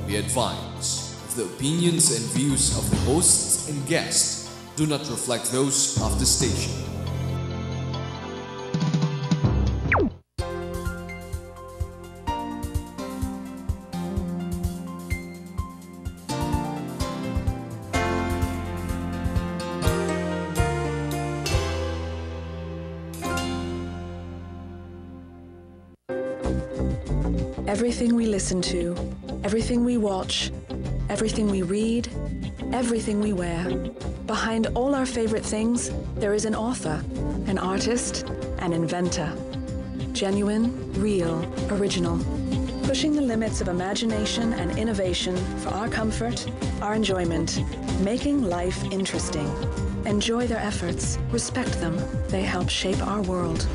We advise the opinions and views of the hosts and guests do not reflect those of the station. Everything we listen to, everything we watch, everything we read, everything we wear. Behind all our favorite things, there is an author, an artist, an inventor. Genuine, real, original. Pushing the limits of imagination and innovation for our comfort, our enjoyment. Making life interesting. Enjoy their efforts, respect them. They help shape our world.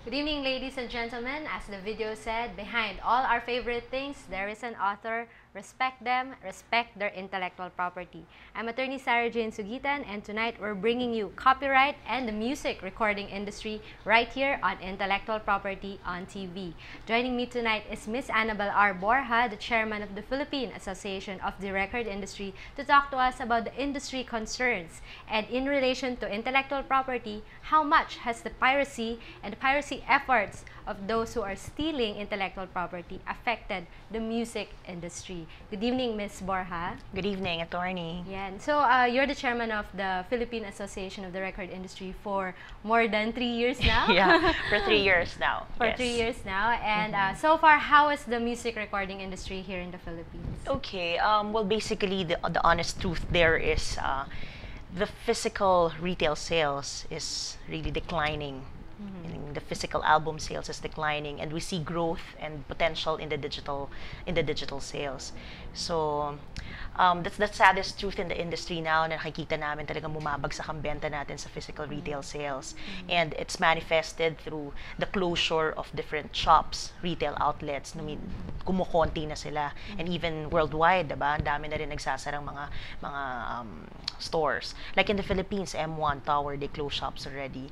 Good evening, ladies and gentlemen. As the video said, behind all our favorite things, there is an author. Respect them, respect their intellectual property. I'm attorney Sarah Jane Sugitan, and tonight we're bringing you copyright and the music recording industry right here on Intellectual Property on TV. Joining me tonight is Miss Annabel R. Borja, the chairman of the Philippine Association of the Record Industry, to talk to us about the industry concerns. And in relation to intellectual property, how much has the piracy and the piracy efforts of those who are stealing intellectual property affected the music industry? Good evening, Ms. Borja. Good evening, attorney. Yeah. So you're the chairman of the Philippine Association of the Record Industry for more than 3 years now? Yeah, for 3 years now. For yes. 3 years now. And so far, how is the music recording industry here in the Philippines? Okay, well, basically, the honest truth there is the physical retail sales is really declining. The physical album sales is declining, and we see growth and potential in the digital sales. So that's the saddest truth in the industry now, na nakikita namin talagang bumabagsak ang benta natin sa physical retail sales. And it's manifested through the closure of different shops, retail outlets. I mean, kumukonti na sila. And even worldwide, diba? Ang dami na rin nagsasarang mga stores. Like in the Philippines, M1 Tower, they closed shops already.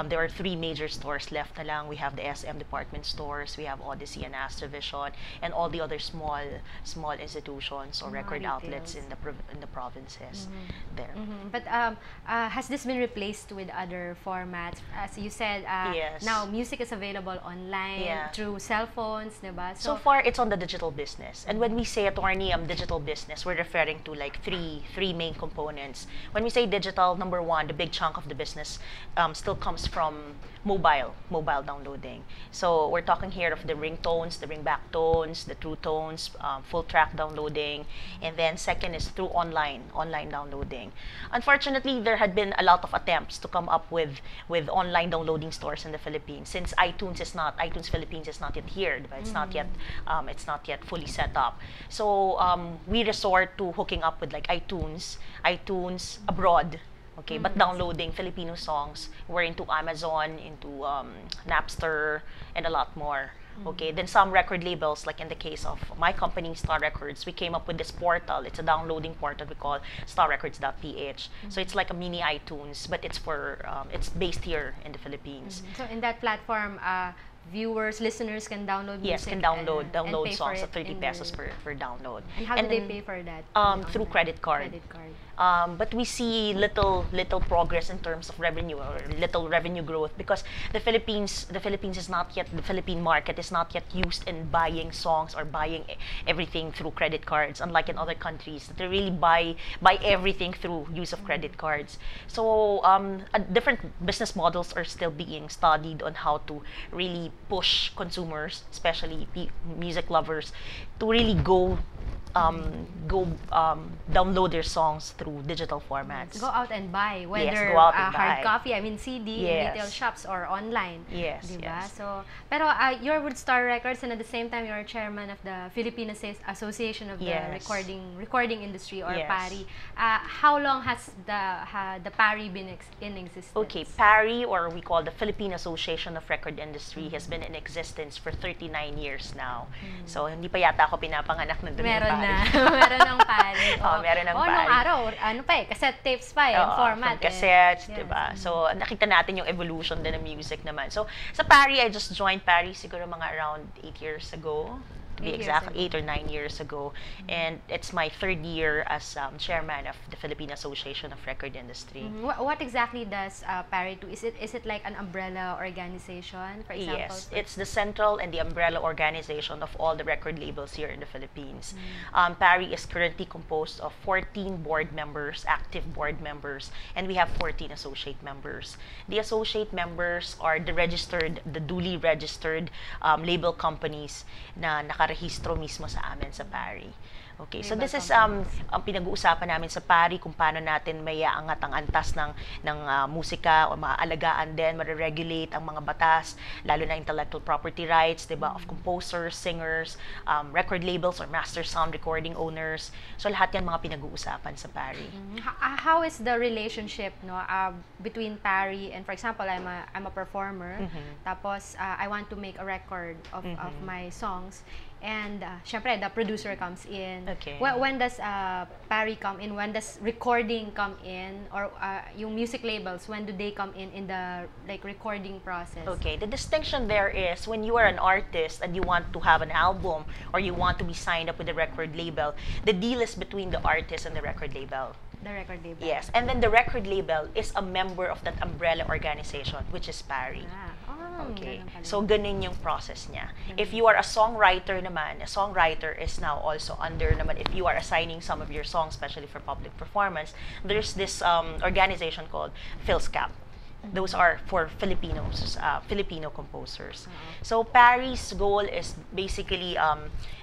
There are 3 major stores left na lang. We have the SM department stores, we have Odyssey and Astrovision, and all the other small institutions or record outlets in the provinces there. But has this been replaced with other formats? As you said, yes. Now music is available online through cell phones, diba? So far, it's on the digital business. And when we say, attorney, digital business, we're referring to like three main components. When we say digital, number one, the big chunk of the business still comes from mobile downloading. So we're talking here of the ringtones, the ringback tones, the true tones, full track downloading, and then second is through online downloading. Unfortunately, there had been a lot of attempts to come up with online downloading stores in the Philippines, since iTunes Philippines is not yet here. It's not yet fully set up. So we resort to hooking up with like iTunes abroad. Okay, but downloading Filipino songs, we're into Amazon, into Napster, and a lot more. Okay, then some record labels, like in the case of my company, Star Records, we came up with this portal. It's a downloading portal we call starrecords.ph. So it's like a mini iTunes, but it's it's based here in the Philippines. So in that platform, listeners can download music. Yes, can download pay songs for at 30 pesos per download. And how do they pay for that? Through credit card. But we see little progress in terms of revenue, or little revenue growth, because the Philippines is not yet, the Philippine market is not yet used in buying songs or buying everything through credit cards, unlike in other countries that they really buy everything through use of credit cards. So different business models are still being studied on how to really push consumers, especially music lovers, to really go download their songs through digital formats. Go out and buy, whether yes, go out and hard buy. copy, I mean CD, in Yes. retail shops or online. Yes, Diba? yes. So, pero you're with Star Records, and at the same time, you're chairman of the Philippine Association of the Yes. recording industry, or Yes. PARI. How long has the PARI been in existence? Okay, PARI, or we call the Philippine Association of Record Industry, has been in existence for 39 years now. So, hindi pa yata ako pinapanganak na doon yung Meron pari. Meron ng pari. Meron ng pari. Nung araw, ano pa eh, cassette tapes pa eh, yung format from cassettes, Yes. diba? So, nakita natin yung evolution din ng music naman. So, sa pari, I just joined pari siguro mga around 8 years ago. To be 8 years exact, ago. 8 or 9 years ago. And it's my 3rd year as chairman of the Philippine Association of Record Industry. What exactly does PARI do? Is it like an umbrella organization, for example? Yes, it's the central and the umbrella organization of all the record labels here in the Philippines. PARI is currently composed of 14 board members, active board members, and we have 14 associate members. The associate members are the duly registered label companies na nakarehistro mismo sa amin sa PARI. Okay, so Label this is companies. ang pinag-uusapan namin sa PARI kung paano natin may aangat ang antas ng musika o maaalagaan din, ma-regulate ang mga batas, lalo na intellectual property rights, 'di ba, of composers, singers, record labels or master sound recording owners. So lahat 'yan mga pinag-uusapan sa PARI. How is the relationship between PARI and, for example, I'm a performer, tapos I want to make a record of my songs, and syempre the producer comes in. Okay. When does PARI come in? When does recording come in? Or yung music labels, when do they come in the like recording process? Okay, the distinction there is when you are an artist and you want to have an album or you want to be signed up with a record label, the deal is between the artist and the record label. The record label. Yes, and then the record label is a member of that umbrella organization, which is PARI. Okay, ganun pala. so ganun yung process niya. If you are a songwriter naman, a songwriter is now also under naman, if you are assigning some of your songs, especially for public performance, there's this organization called PhilSCAP. Those are for Filipinos, Filipino composers. So PARI's goal is basically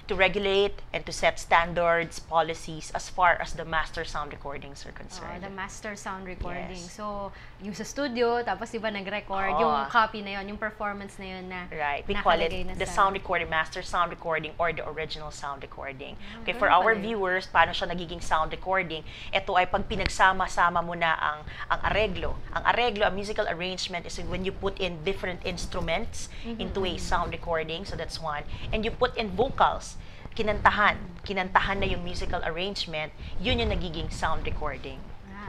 to regulate and to set standards, policies as far as the master sound recordings are concerned. The master sound recording. Yes. So, yung sa studio, tapos iba nag-record, Oo. yung copy na yun, yung performance na yun na Right, we call it nakalagay na the sa- sound recording, master sound recording, or the original sound recording. Okay, for ganun our pala yun. viewers, paano siya nagiging sound recording? Ito ay pag pinagsama-sama mo na ang arreglo. Ang arreglo, a musical arrangement is when you put in different instruments into a sound recording, so that's one. And you put in vocals, kinantahan na yung musical arrangement, yun yung nagiging sound recording.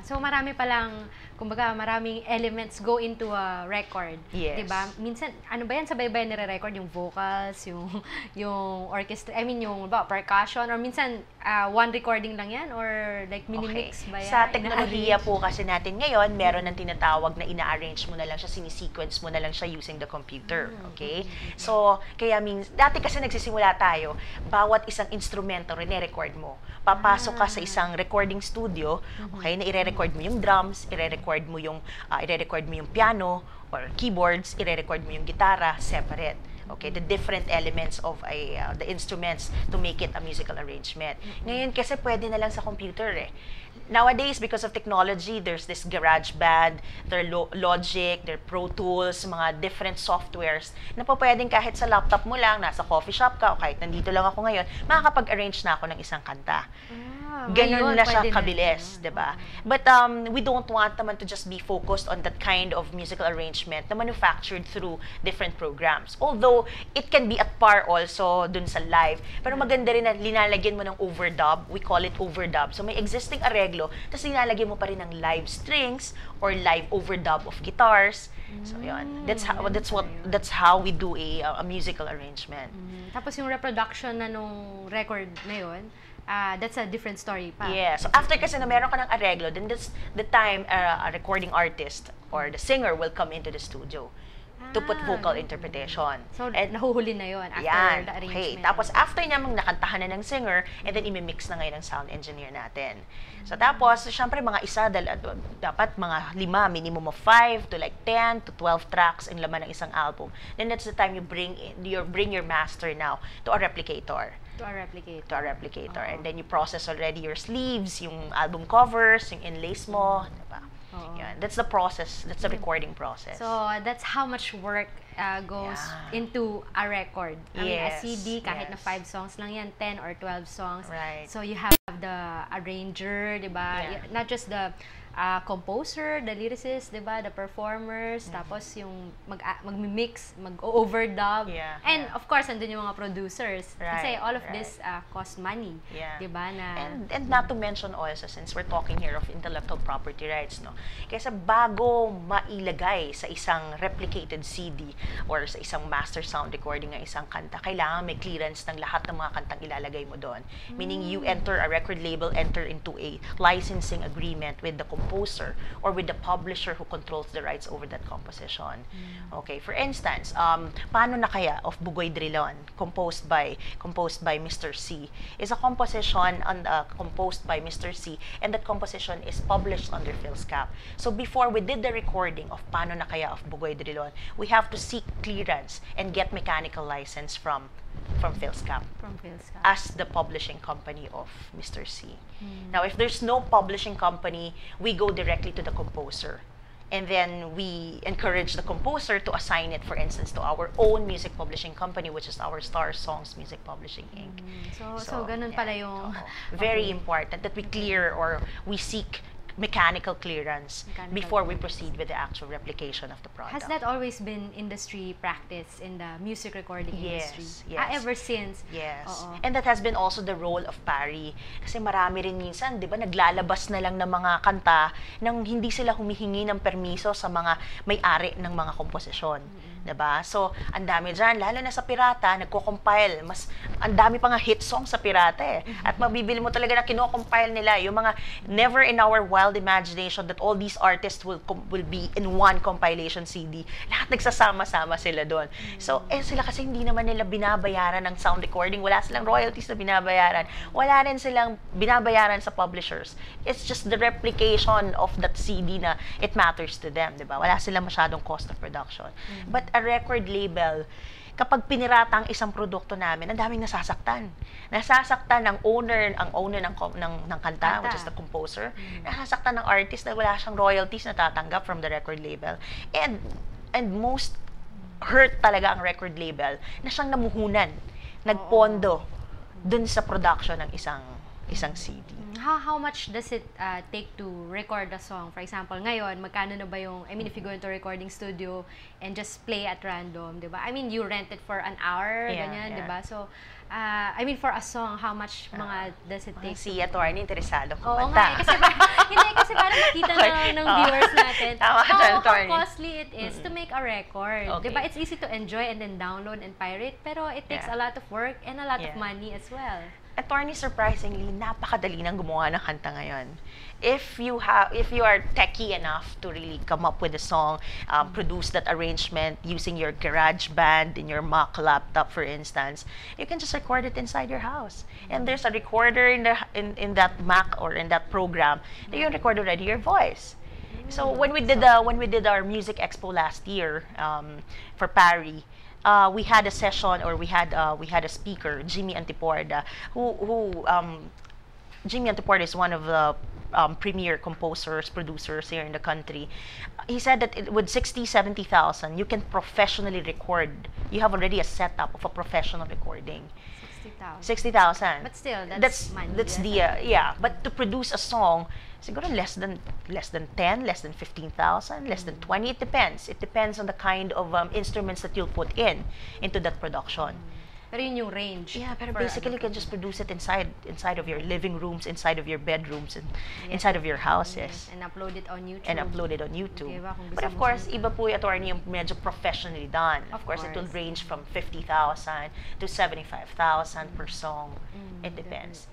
So marami palang, kumbaga, maraming elements go into a record. Yes. 'Di ba? Minsan, ano ba yan, sabay-sabay nire-record yung vocals, yung orchestra, I mean yung percussion, or minsan one recording lang yan, or like mini-mix ba yan? Sa teknolohiya Ina-arrange? po kasi natin ngayon, meron ng tinatawag na ina-arrange mo na lang siya, sinisequence mo na lang siya using the computer. Okay? So, kaya dati kasi nagsisimula tayo, bawat isang instrumento rene-record mo. Papasok ka sa isang recording studio, okay, na ire-record mo yung drums, ire-record mo yung piano or keyboards, ire-record mo yung gitara, separate. Okay, the different elements of the instruments to make it a musical arrangement. Ngayon kasi pwede na lang sa computer eh. Nowadays, because of technology, there's this GarageBand, there Logic, there Pro Tools, mga different softwares na po pwedeng kahit sa laptop mo lang, nasa coffee shop ka, o kahit nandito lang ako ngayon, makakapag-arrange na ako ng isang kanta. Ganun Ngayon, na siya pwede na kabilis, yun. 'di ba? But we don't want naman to just be focused on that kind of musical arrangement na manufactured through different programs. Although it can be at par also dun sa live, pero maganda rin na linalagyan mo ng overdub. We call it overdub. So may existing arreglo, tapos linalagyan mo pa rin ng live strings or live overdub of guitars. So yun. That's how we do a musical arrangement. Tapos yung reproduction na nung record na yun, that's a different story pa. Yeah. So after kasi na meron ka ng arreglo, then that's the time a recording artist or the singer will come into the studio to put vocal interpretation. So, And nahuhuli na yun after yan, the arrangement. okay. Tapos after niya nakantahan na ng singer, and then imimix na ngayon ng sound engineer natin. So tapos, syempre mga dapat mga 5, minimum of 5 to like 10 to 12 tracks ang laman ng isang album. Then that's the time you bring your master now to a replicator. To a replicator. To a replicator. And then you process already your sleeves, yung album covers, yung inlays mo, diba? Yan. That's the process. That's the recording process. So, that's how much work goes into a record. I mean, a Yes, CD, kahit na yes. 5 songs lang yan, 10 or 12 songs. Right. So, you have the arranger, di ba? Yeah. Not just the composer, the lyricist, 'di ba, the performers, tapos yung mag-mix, mag-overdub. Yeah, And of course, andun yung mga producers. Kasi all of right. this cost money. Yeah. 'Di ba na And not to mention also, since we're talking here of intellectual property rights, no? Kaya bago mailagay sa isang replicated CD or sa isang master sound recording ng isang kanta, kailangan may clearance ng lahat ng mga kantang ilalagay mo doon. Meaning you enter a record label, enter into a licensing agreement with the composer or with the publisher who controls the rights over that composition. Okay, for instance, Paano na Kaya of Bugoy Drilon, composed by Mr. C, is a composition composed by Mr. C, and that composition is published under PhilSCAP. So before we did the recording of Paano na Kaya of Bugoy Drilon, we have to seek clearance and get mechanical license from PhilSCAP as the publishing company of Mr. C. Now, if there's no publishing company, we go directly to the composer. And then we encourage the composer to assign it, for instance, to our own music publishing company, which is our Star Songs Music Publishing Inc. So ganun pala yung Very important that we clear or we seek mechanical clearance before we proceed with the actual replication of the product. Has that always been industry practice in the music recording industry? Yes. Ever since? Yes. Oo. And that has been also the role of PARI. Kasi marami rin minsan, di ba, naglalabas na lang ng mga kanta nang hindi sila humihingi ng permiso sa mga may-ari ng mga komposisyon. Diba? So, ang dami dyan, lalo na sa pirata, nagko-compile. Ang dami pa nga hit song sa pirata eh. At mabibili mo talaga na kino-compile nila. Yung mga never in our wild imagination that all these artists will be in one compilation CD. Lahat nagsasama-sama sila doon. So, sila kasi hindi naman nila binabayaran ng sound recording. Wala silang royalties na binabayaran. Wala rin silang binabayaran sa publishers. It's just the replication of that CD na it matters to them. Diba? Wala silang masyadong cost of production. But a record label, kapag pinirata ang isang produkto namin, ang daming nasasaktan. Nasasaktan ang owner ng kanta, which is the composer. Nasasaktan ng artist na wala siyang royalties na tatanggap from the record label. And most hurt talaga ang record label na siyang namuhunan, nagpondo dun sa production ng isang CD. How much does it take to record a song? For example, ngayon, magkano na ba yung, I mean, if you go into a recording studio and just play at random, di ba? I mean, you rent it for an hour, ganyan, di ba? So, I mean, for a song, how much does it take? Si attorney, interesado Oo kumanta. nga, kasi parang makita ng viewers natin how costly it is to make a record. Okay. Di ba? It's easy to enjoy and then download and pirate, pero it takes a lot of work and a lot of money as well. Attorney, surprisingly, napakadali nang gumawa ng kanta ngayon. If you are techie enough to really come up with a song, produce that arrangement using your GarageBand in your Mac laptop, for instance, you can just record it inside your house. And there's a recorder in that Mac or in that program that you can record already your voice. So when we did our music expo last year for PARI, we had a session, or we had a speaker, Jimmy Antiporda, Jimmy Antiporda is one of the premier composers, producers here in the country. He said that with 60,000-70,000, you can professionally record. You have already a setup of a professional recording. 60,000. But still, that's money. That's but to produce a song, siguro less than 10, less than 15,000, less than 20. It depends. It depends on the kind of instruments that you'll put into that production. Pero yun yung range. Yeah, pero basically you can just produce it inside of your living rooms, inside of your bedrooms, and inside of your houses. And upload it on YouTube. Okay, diba? But of course, iba po yung attorney yung medyo professionally done. Of course, it will range from 50,000 to 75,000 per song. It depends.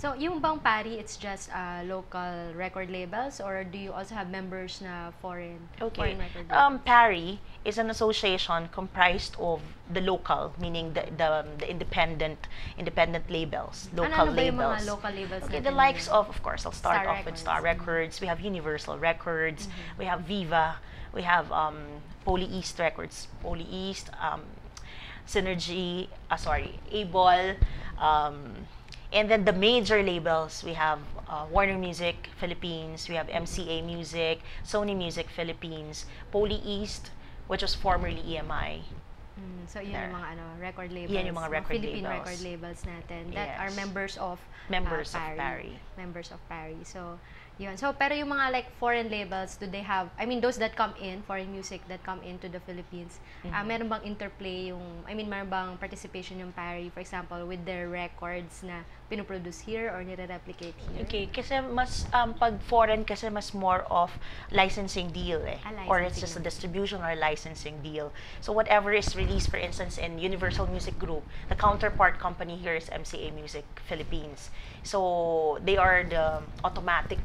So, yung bang PARI, it's just local record labels, or do you also have members na foreign record labels? PARI is an association comprised of the local, meaning the independent labels, local ano ba yung labels. mga local labels Okay, natin the likes ngayon? of course, I'll start off with Star Records. We have Universal Records. We have Viva. We have Poly East Records. Poly East, Synergy, Able. And then the major labels, we have Warner Music Philippines, we have MCA Music, Sony Music Philippines, Poly East, which was formerly EMI. So yun yung mga record labels, yan yung mga Philippine record labels natin that are members of PARI. Members of PARI. So Yun. So, pero yung mga like foreign labels, do they have, I mean, those that come in, foreign music that come into the Philippines, meron bang interplay yung, I mean, meron bang participation yung Parry, for example, with their records na pinoproduce here or nire-replicate here? Okay, kasi mas, pag foreign kasi mas more of licensing deal eh. Or it's just a distribution or licensing deal. So whatever is released, for instance, in Universal Music Group, the counterpart company here is MCA Music Philippines. So they are the automatic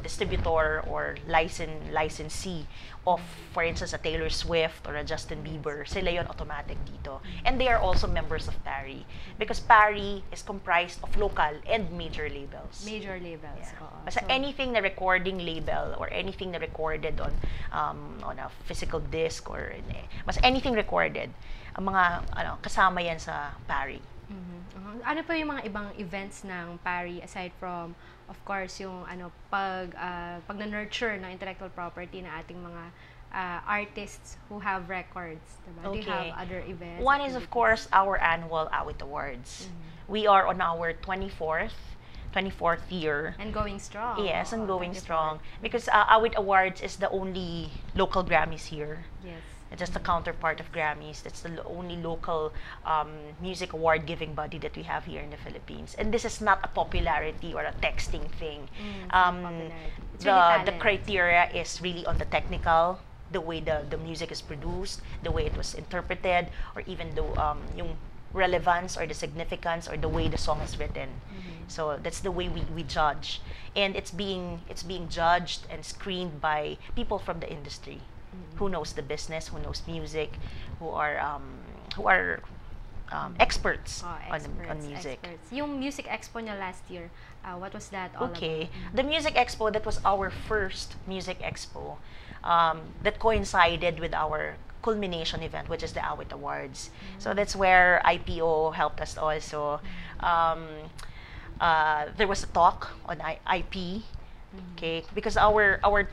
distributor or licensee of, for instance, a Taylor Swift or a Justin Bieber. Sila yon automatic dito. And they are also members of Parry. Because Parry is comprised of local and major labels. Major labels. Yeah. Oo. Basta So, anything na recording label or anything na recorded on a physical disc or basta anything recorded, ang mga kasama yan sa Parry. ano pa yung mga ibang events ng Parry aside from, of course, yung pag na-nurture ng intellectual property na ating mga artists who have records, diba? Do you have other events? One is, of course, our annual Awit Awards. We are on our 24th year. And going strong. Yes, and going 24. strong. Because Awit Awards is the only local Grammys here. Yes. It's just the counterpart of Grammys. That's the only local music award giving body that we have here in the Philippines. And this is not a popularity or a texting thing. It's really talent. The criteria is really on the technical, the way the music is produced, the way it was interpreted, or even the yung relevance or the significance or the way the song is written. So that's the way we judge. And it's being judged and screened by people from the industry. Who knows the business, who knows music, who are experts on music. Experts. Yung Music Expo niya last year, what was that all Okay, about? the Music Expo, that was our first Music Expo that coincided with our culmination event, which is the Awit Awards. So that's where IPO helped us also. There was a talk on IP, okay, because our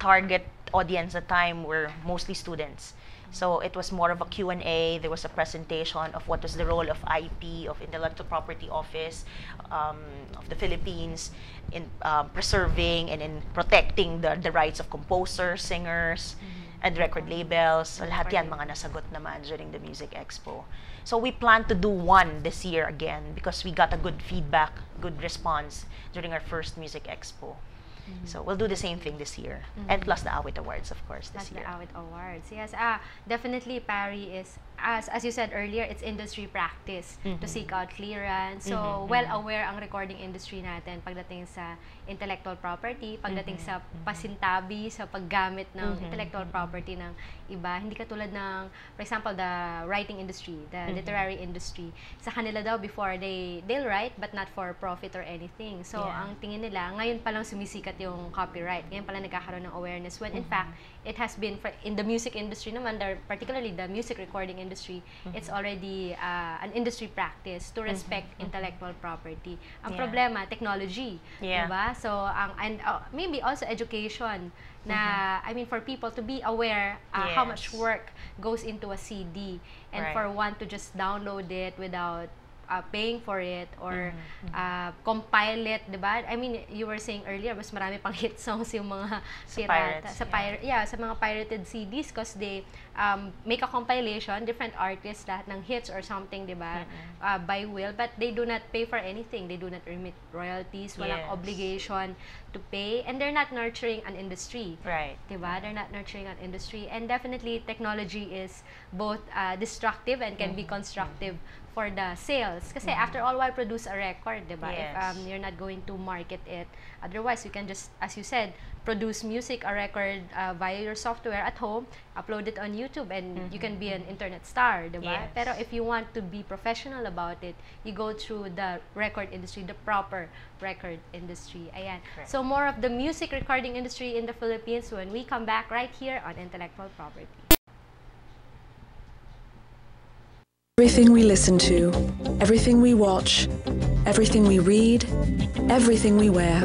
target audience at the time were mostly students. So it was more of a Q&A. There was a presentation of what was the role of IP, of Intellectual Property Office of the Philippines in preserving and in protecting the rights of composers, singers, and record labels. So lahat yan mga nasagot naman during the Music Expo. So we plan to do one this year again because we got a good feedback, good response during our first Music Expo. So we'll do the same thing this year, and plus the Awit Awards, of course, this year. The Awit Awards. Yes, definitely Parry is, as you said earlier, it's industry practice to seek out clearance. So, well aware ang recording industry natin pagdating sa intellectual property, pagdating sa pasintabi, sa paggamit ng intellectual property ng iba. Hindi katulad ng, for example, the writing industry, the literary industry. Sa kanila daw before, they'll write but not for profit or anything. So, ang tingin nila, ngayon pa lang sumisikat yung copyright. Ngayon pala nagkakaroon ng awareness when in fact, it has been, in the music industry naman, particularly the music recording industry, it's already an industry practice to respect intellectual property. Ang problema, technology. Diba? So, and maybe also education na, I mean, for people to be aware how much work goes into a CD and for one to just download it without paying for it or compile it, diba? I mean, you were saying earlier, mas marami pang hit songs yung mga sa mga pirated CDs because they make a compilation, different artists, lahat ng hits or something, diba? By will, but they do not pay for anything. They do not remit royalties, walang obligation to pay, and they're not nurturing an industry. Right. Diba? They're not nurturing an industry. And definitely, technology is both destructive and can be constructive for the sales. Kasi after all, why produce a record, diba? Yes. If you're not going to market it. Otherwise, you can just, as you said, produce music, a record via your software at home, upload it on YouTube, and you can be an internet star, diba? Yes. Pero if you want to be professional about it, you go through the record industry, the proper record industry. Ayan. Correct. So more of the music recording industry in the Philippines when we come back right here on Intellectual Property. Everything we listen to, everything we watch, everything we read, everything we wear.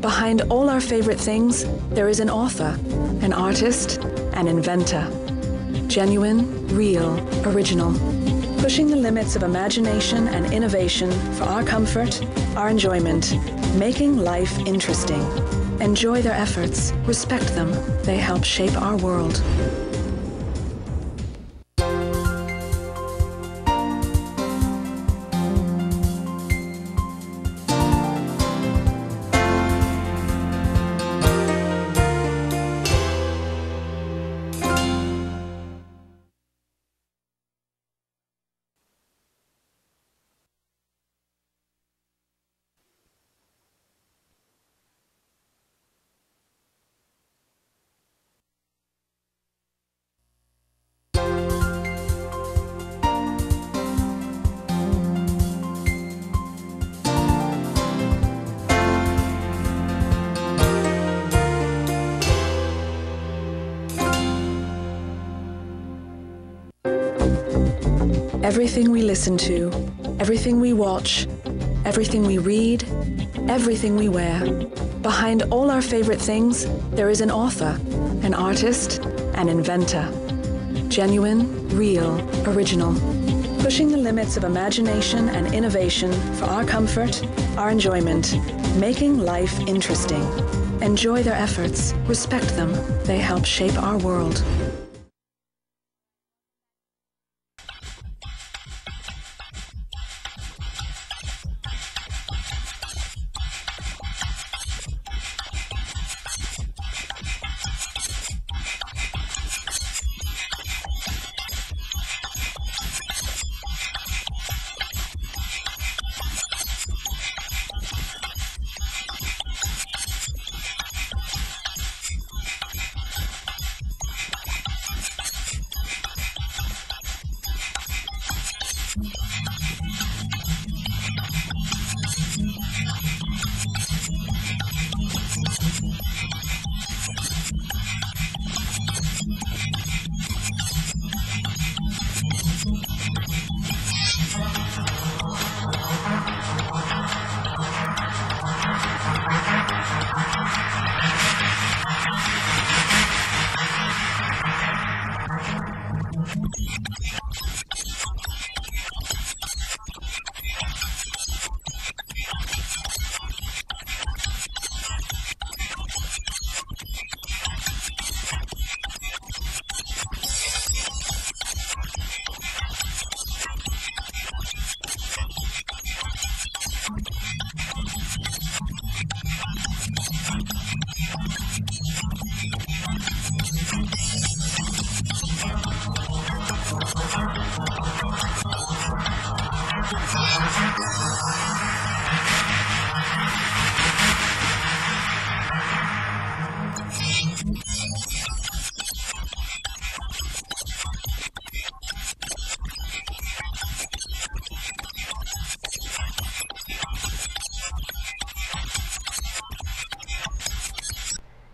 Behind all our favorite things, there is an author, an artist, an inventor. Genuine, real, original. Pushing the limits of imagination and innovation for our comfort, our enjoyment. Making life interesting. Enjoy their efforts, respect them. They help shape our world. Everything we listen to, everything we watch, everything we read, everything we wear. Behind all our favorite things, there is an author, an artist, an inventor. Genuine, real, original. Pushing the limits of imagination and innovation for our comfort, our enjoyment. Making life interesting. Enjoy their efforts, respect them. They help shape our world.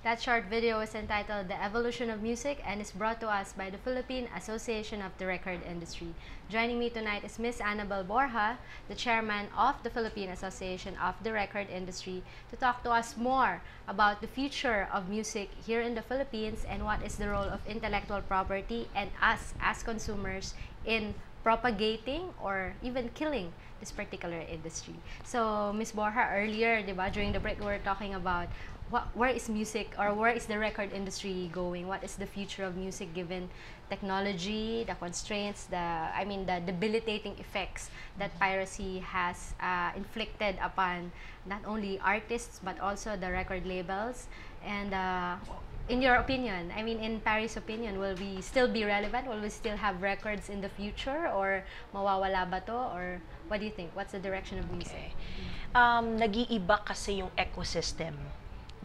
That short video is entitled The Evolution of Music and is brought to us by the Philippine Association of the Record Industry. Joining me tonight is Ms. Annabel Borja, the chairman of the Philippine Association of the Record Industry, to talk to us more about the future of music here in the Philippines and what is the role of intellectual property and us as consumers in propagating or even killing this particular industry. So, Ms. Borja, earlier, diba, during the break, we were talking about where is music or where is the record industry going? What is the future of music given technology, the constraints, the debilitating effects that piracy has inflicted upon not only artists but also the record labels? And in your opinion, I mean, in Paris' opinion, will we still be relevant? Will we still have records in the future, or mawawala ba to? Or what do you think? What's the direction of music? Nag-iiba kasi yung ecosystem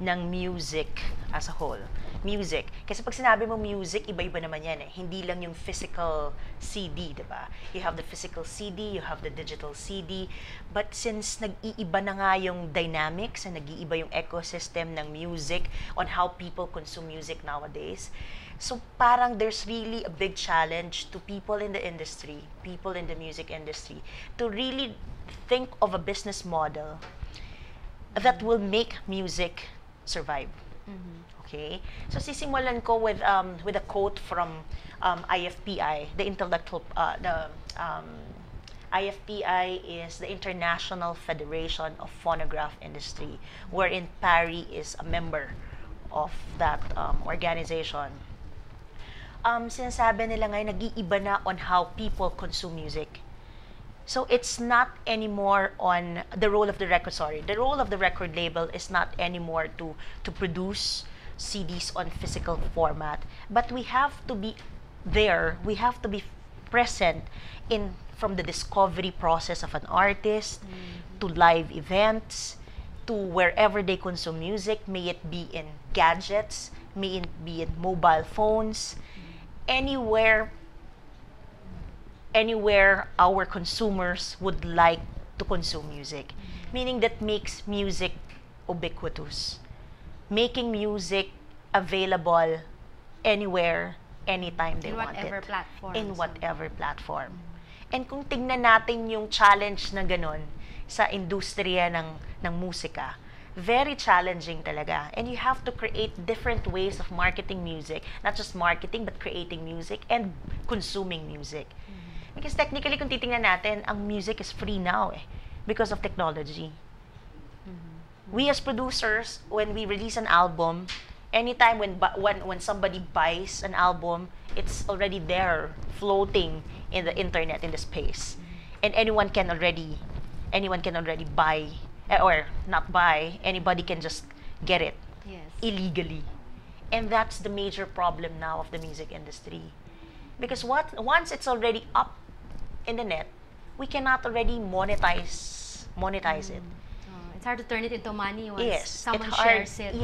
ng music as a whole. Music. Kasi pag sinabi mo music, iba-iba naman yan eh. Hindi lang yung physical CD, diba? You have the physical CD, you have the digital CD. But since nag-iiba na nga yung dynamics and nag-iiba yung ecosystem ng music on how people consume music nowadays, so parang there's really a big challenge to people in the industry, people in the music industry, to really think of a business model that will make music survive. Okay? So sisimulan ko with a quote from IFPI, the IFPI is the International Federation of Phonograph Industry, wherein PARI is a member of that organization. Sinasabi nila ngayon, nag-iiba na on how people consume music. So it's not anymore on the role of the record, the role of the record label is not anymore to produce CDs on physical format, but we have to be there, we have to be present in from the discovery process of an artist to live events to wherever they consume music, may it be in gadgets, may it be in mobile phones, anywhere our consumers would like to consume music. Meaning that makes music ubiquitous. Making music available anywhere, anytime they want it. In whatever platform. In whatever platform. And kung tingnan natin yung challenge na ganun sa industriya ng musika, very challenging talaga. And you have to create different ways of marketing music. Not just marketing, but creating music and consuming music. Because technically, kung titingnan natin, ang music is free now because of technology. We as producers, when we release an album, anytime when somebody buys an album, it's already there, floating in the internet, in the space. And anyone can already buy, or not buy, anybody can just get it illegally. And that's the major problem now of the music industry. Because once it's already up in the net, we cannot already monetize it. It's hard to turn it into money once Yes, someone shares it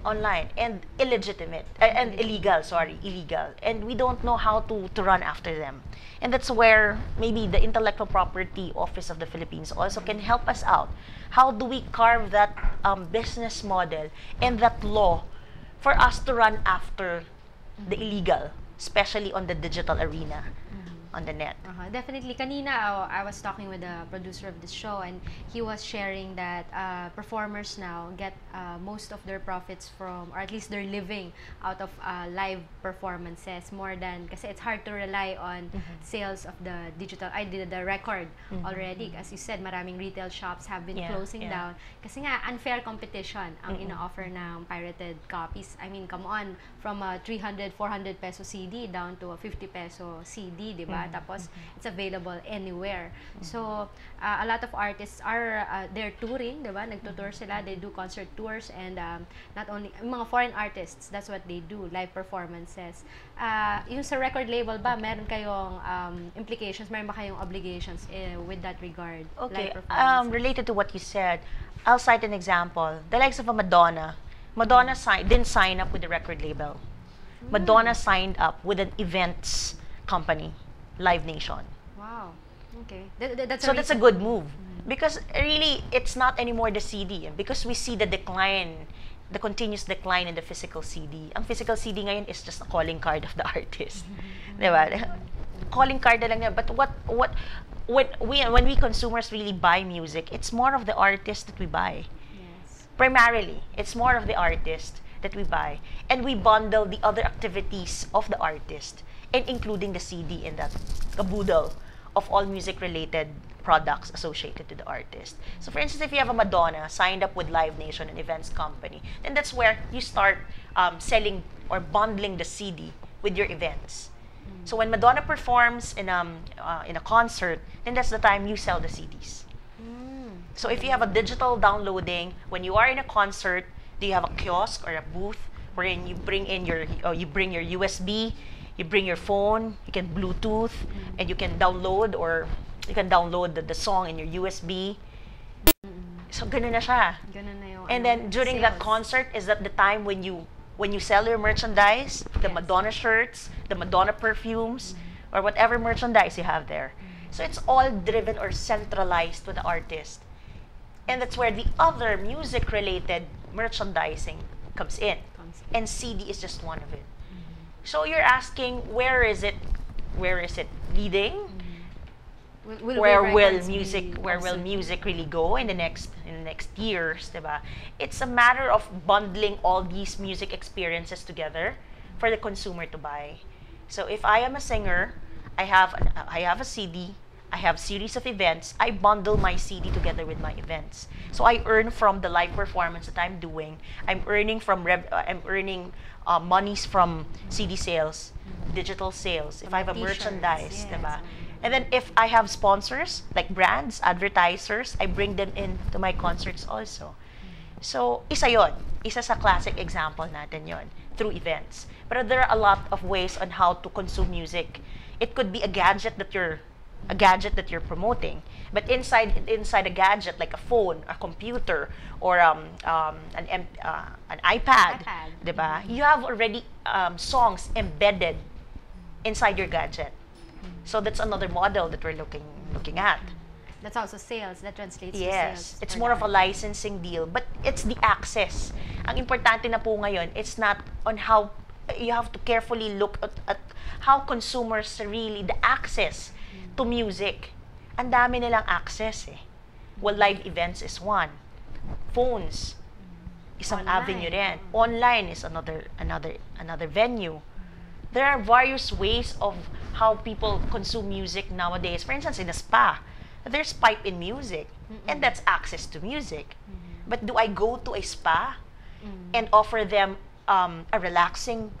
online and illegitimate and illegal. And we don't know how to run after them. And that's where maybe the Intellectual Property Office of the Philippines also can help us out. How do we carve that business model and that law for us to run after the illegal, especially on the digital arena, on the net? Definitely. Kanina, I was talking with the producer of this show, and he was sharing that performers now get most of their profits from, or at least they're living out of live performances more than, kasi it's hard to rely on sales of the digital, the record already. As you said, maraming retail shops have been closing down. Kasi nga, unfair competition ang ina-offer ng pirated copies. I mean, come on, from a 300, 400 peso CD down to a 50 peso CD, di ba? Tapos, it's available anywhere. So, a lot of artists are, they're touring, di ba? Nagtutour sila, they do concert tours, and not only, mga foreign artists, that's what they do, live performances. Yung sa record label ba, meron kayong implications, meron ba kayong obligations with that regard? Okay, related to what you said, I'll cite an example. The likes of a Madonna. Madonna didn't sign up with the record label. Madonna signed up with an events company, Live Nation. Wow. Okay. That's a good move. Because really, it's not anymore the CD. Because we see the decline, the continuous decline in the physical CD. Ang physical CD ngayon is just a calling card of the artist. Diba? Calling card na lang niya. But when we consumers really buy music, it's more of the artist that we buy. Yes. Primarily, it's more of the artist that we buy. And we bundle the other activities of the artist, and including the CD in that caboodle of all music-related products associated to the artist. So for instance, if you have a Madonna signed up with Live Nation, an events company, then that's where you start selling or bundling the CD with your events. So when Madonna performs in a concert, then that's the time you sell the CDs. So if you have a digital downloading, when you are in a concert, do you have a kiosk or a booth wherein you bring your USB, you bring your phone, you can Bluetooth, and you can download, or you can download the song in your USB. So ganun na siya. Ganun na yung, and then during that concert is that the time when you sell your merchandise, the Madonna shirts, the Madonna perfumes, or whatever merchandise you have there. So it's all driven or centralized to the artist. And that's where the other music-related merchandising comes in. And CD is just one of it. So you're asking, where is it leading? Where will music really go in the next years, diba? It's a matter of bundling all these music experiences together for the consumer to buy. So if I am a singer, I have a CD, I have series of events, I bundle my CD together with my events. So I earn from the live performance that I'm doing. I'm earning from monies from CD sales, digital sales. If I have a T-shirts, merchandise, yes. diba? And then if I have sponsors like brands, advertisers, I bring them in to my concerts also. So isa yon, isa sa classic example natin yon through events. But there are a lot of ways on how to consume music. It could be a gadget that you're promoting, but inside a gadget like a phone, a computer, or an iPad, diba? You have already songs embedded inside your gadget. So that's another model that we're looking at. That's also sales. That translates to Yes, sales. it's for more the of a licensing deal, but it's the access. Ang importante na po ngayon, it's not on how you have to carefully look at how consumers really the access to music. Ang dami nilang access eh. Well, live events is one. Phones, isang Online. avenue rin. Online is another venue. There are various ways of how people consume music nowadays. For instance, in a spa, there's pipe-in music, and that's access to music. But do I go to a spa and offer them a relaxing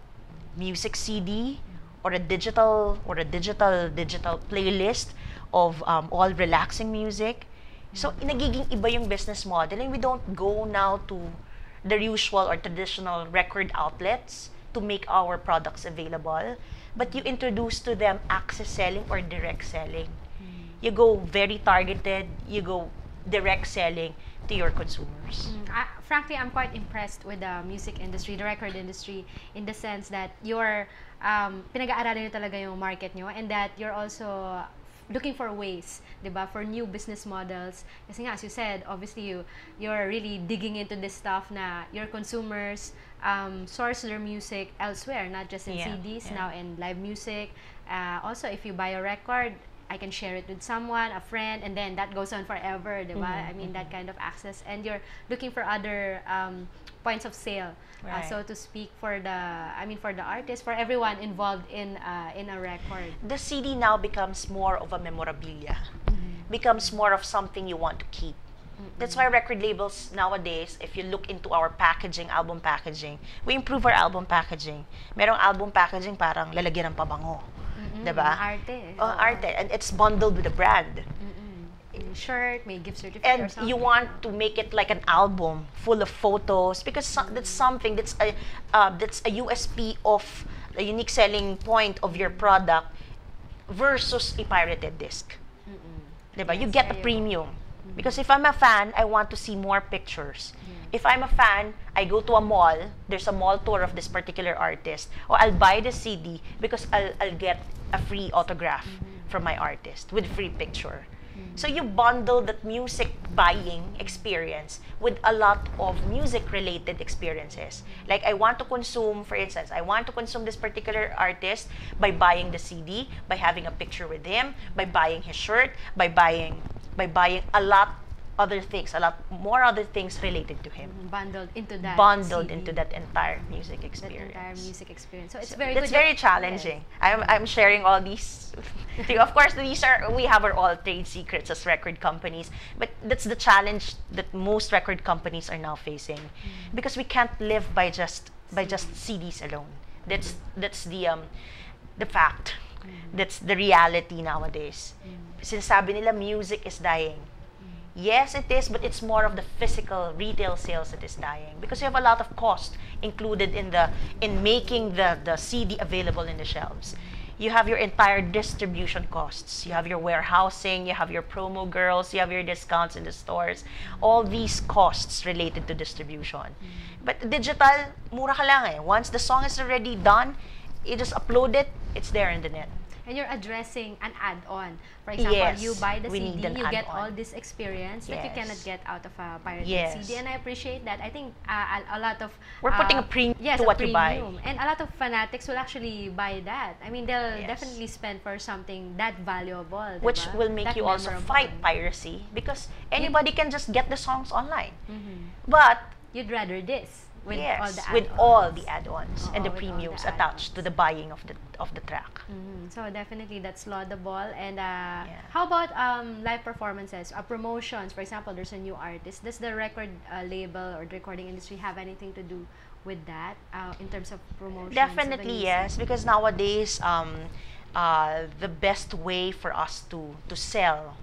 music CD or a digital playlist of all relaxing music? So nagiging iba yung business model, and we don't go now to the usual or traditional record outlets to make our products available, but you introduce to them access selling or direct selling. You go very targeted, you go direct selling to your consumers. Frankly, I'm quite impressed with the music industry, the record industry, in the sense that you're pinag-aaralan nyo talaga yung market nyo, and that you're also looking for ways, diba, for new business models. Kasi nga, as you said, obviously you're really digging into this stuff na your consumers source their music elsewhere, not just in CDs, now in live music. Also, if you buy a record, I can share it with someone, a friend, and then that goes on forever, diba? I mean, that kind of access. And you're looking for other points of sale, so to speak, for the artist, for everyone involved in a record. The CD now becomes more of a memorabilia, becomes more of something you want to keep. That's why record labels nowadays, if you look into our packaging, album packaging, we improve our album packaging. Merong album packaging parang lalagyan ng pabango. Diba? Arte. Arte. And it's bundled with a brand. Shirt, may gift certificate And or something. you want to make it like an album full of photos, because that's something that's a USP of a unique selling point of your product versus a pirated disc. Diba? You get the premium. Because if I'm a fan, I want to see more pictures. If I'm a fan, I go to a mall, there's a mall tour of this particular artist, or I'll buy the CD because I'll get a free autograph from my artist with free picture. So you bundle that music buying experience with a lot of music-related experiences. Like I want to consume, for instance, I want to consume this particular artist by buying the CD, by having a picture with him, by buying his shirt, by buying a lot more other things related to him. Bundled into that Bundled CD. into that entire music experience. That entire music experience. So it's very That's good. very challenging. I'm sharing all these. Of course, we have our all trade secrets as record companies, but that's the challenge that most record companies are now facing, because we can't live by just CDs alone. That's the fact. That's the reality nowadays. Sinasabi nila music is dying. Yes, it is, but it's more of the physical retail sales that is dying, because you have a lot of cost included in making the CD available in the shelves. You have your entire distribution costs. You have your warehousing, you have your promo girls, you have your discounts in the stores. All these costs related to distribution. But digital, mura ka lang eh. Once the song is already done, you just upload it, it's there in the net. And you're addressing an add-on. For example, you buy the we CD, need an you get add-on. all this experience that you cannot Yes. get out of a pirated Yes. CD. And I appreciate that. I think a lot of... We're putting a premium to a what you buy. premium. And a lot of fanatics will actually buy that. I mean, they'll Yes. definitely spend for something that valuable. Which diba? will make That you also memorable. fight piracy, because anybody can just get the songs online. But You'd rather this with yes, all the add-ons. with all the add-ons and the Oo, with all the premiums attached to the buying of the track. So definitely that's laudable. And how about live performances, promotions? For example, there's a new artist. Does the record label or the recording industry have anything to do with that in terms of promotion? Definitely yes, because nowadays the best way for us to sell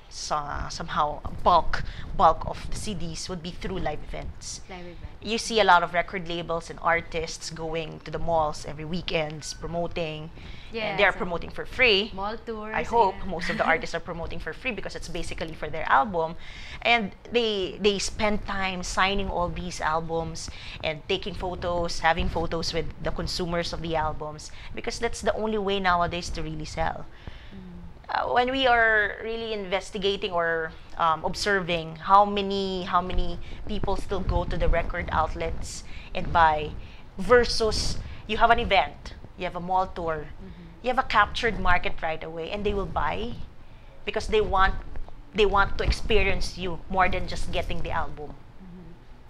somehow bulk of the CDs would be through live events. Live events. You see a lot of record labels and artists going to the malls every weekends promoting. And they're promoting for free. Mall tours. I hope most of the artists are promoting for free because it's basically for their album, and they spend time signing all these albums and taking photos, having photos with the consumers of the albums, because that's the only way nowadays to really sell. When we are really investigating or observing how many people still go to the record outlets and buy, versus you have an event, you have a mall tour, you have a captured market right away, and they will buy because they want to experience you more than just getting the album.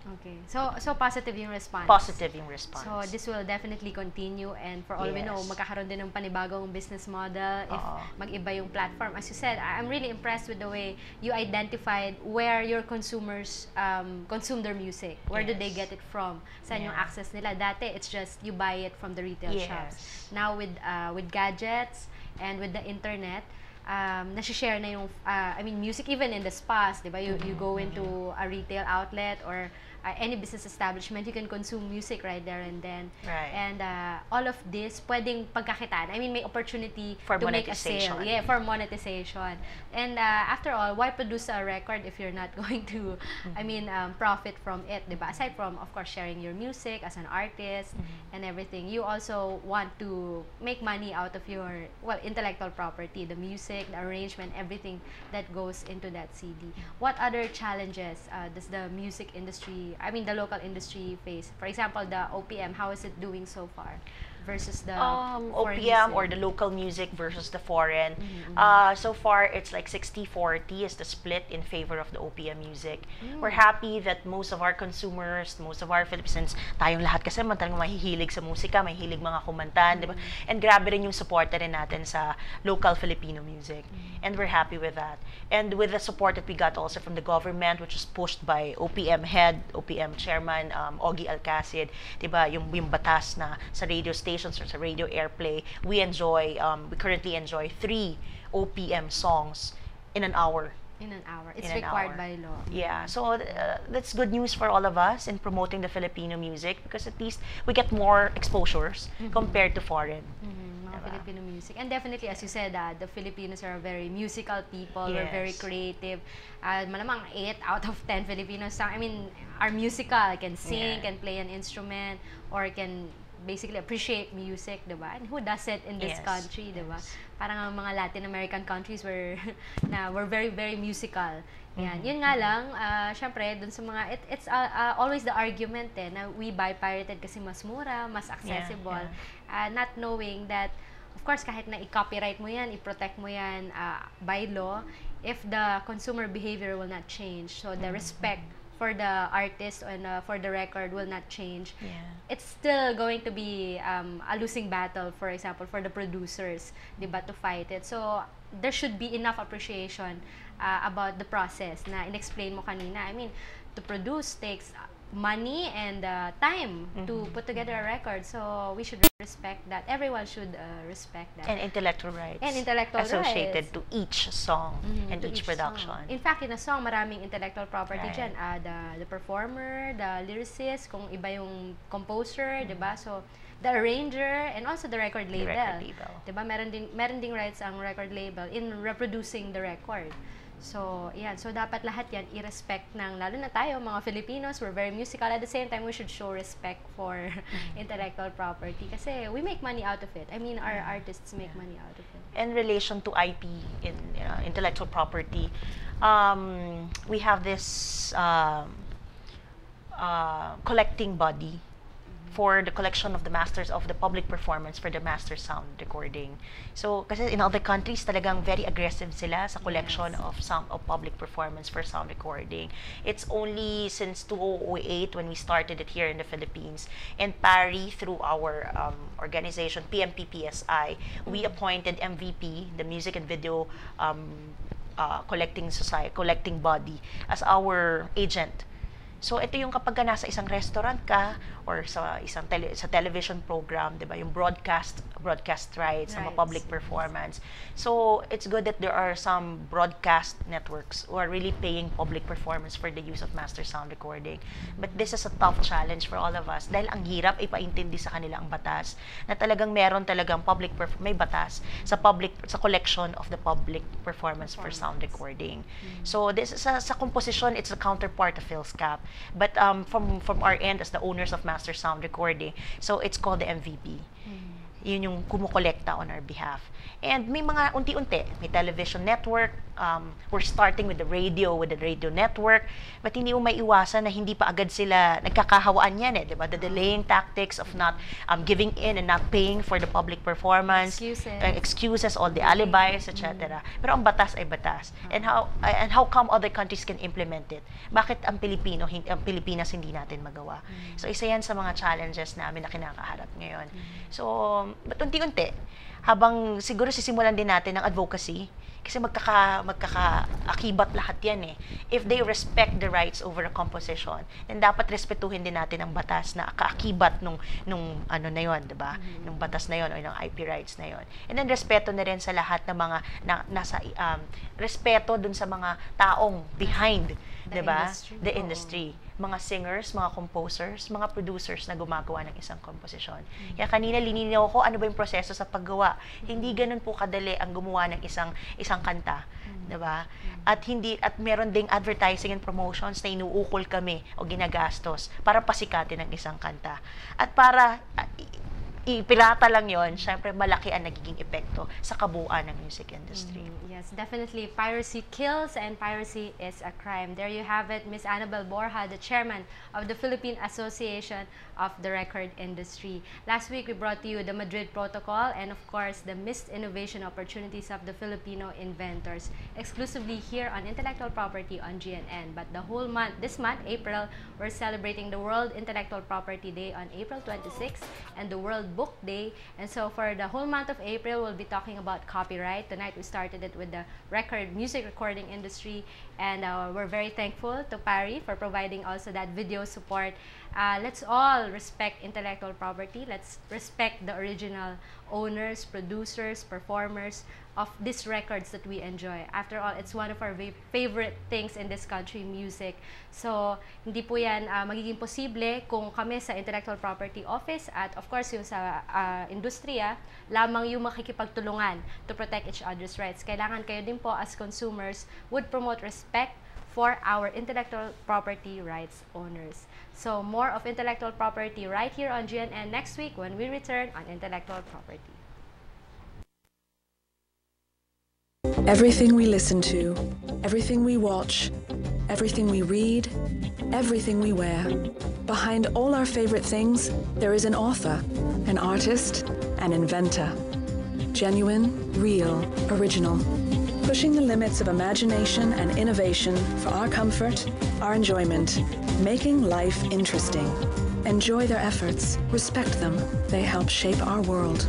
Okay. So positive yung response. Positive yung response. So this will definitely continue, and for all we know, magkakaroon din ng panibagong business model if mag-iba yung platform. As you said, I'm really impressed with the way you identified where your consumers consume their music. Where do they get it from? Saan yung access nila? Dati, it's just you buy it from the retail shops. Now with gadgets and with the internet, nasi-share na yung, music even in the spas, di ba? You go into a retail outlet or any business establishment, you can consume music right there and then. Right. And all of this, pwedeng pagkakitaan. May opportunity for to make a sale. monetization. Yeah, for monetization. And after all, why produce a record if you're not going to, profit from it, di ba? Aside from, of course, sharing your music as an artist and everything, you also want to make money out of your, intellectual property, the music, the arrangement, everything that goes into that CD. What other challenges does the music industry, the local industry face? For example, the OPM, how is it doing so far versus the foreign OPM music? or the local music versus the foreign? So far, it's like 60-40 is the split in favor of the OPM music. We're happy that most of our consumers, most of our Filipinos, tayong lahat kasi talagang mahihilig sa musika, mahihilig mga kumantan, di ba? And grabe rin yung support rin natin sa local Filipino music. And we're happy with that. And with the support that we got also from the government, which was pushed by OPM head, OPM chairman, Ogie Alcacid, di ba? Yung batas na sa radio stations or sa radio airplay, we currently enjoy 3 OPM songs in an hour. In an hour. It's required by law. Yeah, so that's good news for all of us in promoting the Filipino music, because at least we get more exposures compared to foreign. Mga Filipino music. And definitely, as you said, the Filipinos are very musical people. We're very creative. Malamang 8 out of 10 Filipinos, are musical, can sing, can play an instrument, or can basically appreciate music, diba? And who does it in this country, diba? Parang ang mga Latin American countries we're very, very musical. Yan. Yun nga lang, syempre, dun sa mga, it's always the argument na we buy pirated kasi mas mura, mas accessible. Not knowing that, of course, kahit na i-copyright mo yan, i-protect mo yan by law, if the consumer behavior will not change, so the respect for the artist and for the record will not change, it's still going to be a losing battle, for example, for the producers, diba, to fight it. So, there should be enough appreciation about the process na in-explain mo kanina. To produce takes money and time to put together a record. So, we should respect that. Everyone should respect that. And intellectual rights. And intellectual associated rights. to each song and to each each production. Song. In fact, in a song, maraming intellectual property dyan. The performer, the lyricist, kung iba yung composer, diba? So, the arranger, and also the record label. Diba? Meron ding rights ang record label in reproducing the record. So, yan. So, dapat lahat yan i-respect ng, lalo na tayo, mga Filipinos, we're very musical. At the same time, we should show respect for intellectual property kasi we make money out of it. Our artists make money out of it. In relation to IP, in intellectual property, we have this collecting body for the collection of the masters of the public performance for the master sound recording. So, kasi in other countries, talagang very aggressive sila sa collection of sound of public performance for sound recording. It's only since 2008 when we started it here in the Philippines. And PARI, through our organization, PMPPSI, we appointed MVP, the Music and Video collecting body, as our agent. So ito yung kapag nasa isang restaurant ka or sa isang sa television program, 'di ba, yung broadcast rights sa public performance. So it's good that there are some broadcast networks who are really paying public performance for the use of master sound recording. But this is a tough challenge for all of us dahil ang hirap ipaintindi sa kanila ang batas na talagang meron talagang may batas sa collection of the public performance for sound recording. So this is sa composition, it's a counterpart of PhilSCAP. But from our end as the owners of master sound recording, so it's called the MVP. Yun yung kumukolekta on our behalf. And may mga unti-unti, may television network, we're starting with the radio network, but hindi mo maiiwasan na hindi pa agad sila nagkakahawaan yan di ba? The delaying tactics of not giving in and not paying for the public performance, excuses, all the alibis, etc. Pero ang batas ay batas. And how come other countries can implement it? Bakit ang Pilipinas hindi natin magawa? So isa yan sa mga challenges namin na kinakaharap ngayon. So, but unti-unti, habang siguro sisimulan din natin ng advocacy, kasi magkakaakibat lahat yan If they respect the rights over a composition, then dapat respetuhin din natin ang batas na kaakibat nung ano na yon, 'di ba? Nung batas na yon o ng IP rights na yon. And then respeto na rin sa lahat ng mga nasa respeto dun sa mga taong behind, 'di ba? The industry. Mga singers, mga composers, mga producers na gumagawa ng isang komposisyon. Kaya kanina lininaw ko ano ba yung proseso sa paggawa. Hindi ganun po kadali ang gumawa ng isang kanta, 'di ba? At meron ding advertising and promotions na inuukol kami o ginagastos para pasikatin ang isang kanta. At para ipirata lang yon, syempre malaki ang nagiging epekto sa kabuuan ng music industry. Yes, definitely. Piracy kills and piracy is a crime. There you have it, Ms. Annabel Borja, the chairman of the Philippine Association of the Record Industry. Last week, we brought to you the Madrid Protocol and, of course, the missed innovation opportunities of the Filipino inventors, exclusively here on Intellectual Property on GNN. But the whole month, this month, April, we're celebrating the World Intellectual Property Day on April 26 and the World Book Day. And so for the whole month of April, we'll be talking about copyright. Tonight, we started it with the music recording industry, and we're very thankful to PARI for providing also that video support. Let's all respect intellectual property. Let's respect the original owners, producers, performers of these records that we enjoy. After all, it's one of our favorite things in this country, music. So, hindi po yan magiging posible kung kami sa Intellectual Property Office at of course yung sa industriya, lamang yung makikipagtulungan to protect each other's rights. Kailangan kayo din po as consumers would promote respect for our intellectual property rights owners. So, more of intellectual property right here on GNN next week when we return on Intellectual Property. Everything we listen to, everything we watch, everything we read, everything we wear. Behind all our favorite things, there is an author, an artist, an inventor. Genuine, real, original. Pushing the limits of imagination and innovation for our comfort, our enjoyment, making life interesting. Enjoy their efforts, respect them. They help shape our world.